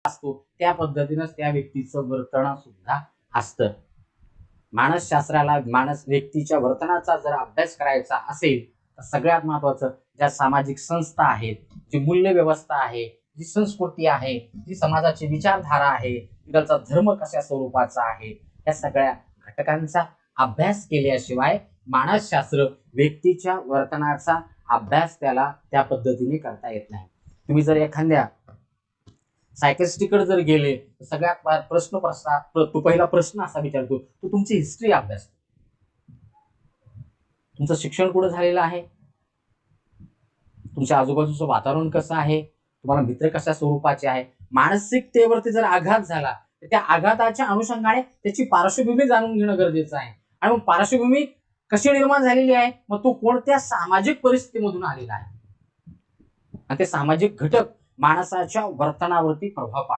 असतो त्या पद्धतीनेच त्या व्यक्तीचं वर्तन सुद्धा असतं. मानसशास्त्राला मानस व्यक्तीच्या वर्तनाचा जर अभ्यास करायचा असेल तर सगळ्यात महत्वाचं ज्या सामाजिक संस्था आहेत, जी मूल्य व्यवस्था आहे, जी संस्कृती आहे, जी समाजाची विचारधारा आहे, तिकडचा धर्म कशा स्वरूपाचा आहे, या सगळ्या घटकांचा अभ्यास केल्याशिवाय मानसशास्त्र व्यक्तीच्या वर्तनाचा अभ्यास त्याला त्या पद्धतीने करता येत नाही. तुम्ही जर एखाद्या सायकिस्ट्रीकडे जर गेले तर सगळ्यात तो पहिला प्रश्न असा विचारतो, तो तुमची हिस्ट्री अभ्यास, तुमचं शिक्षण कुठं झालेलं आहे, तुमच्या आजूबाजूचं वातावरण कसं आहे, तुम्हाला मित्र कशा स्वरूपाचे आहे. मानसिकतेवरती जर आघात झाला तर त्या आघाताच्या अनुषंगाने त्याची पार्श्वभूमी जाणून घेणं गरजेचं आहे. आणि मग पार्श्वभूमी कशी निर्माण झालेली आहे, मग तो कोणत्या सामाजिक परिस्थितीमधून आलेला आहे, आणि ते सामाजिक घटक माणसाच्या वर्तनावरती प्रभाव पाडतात.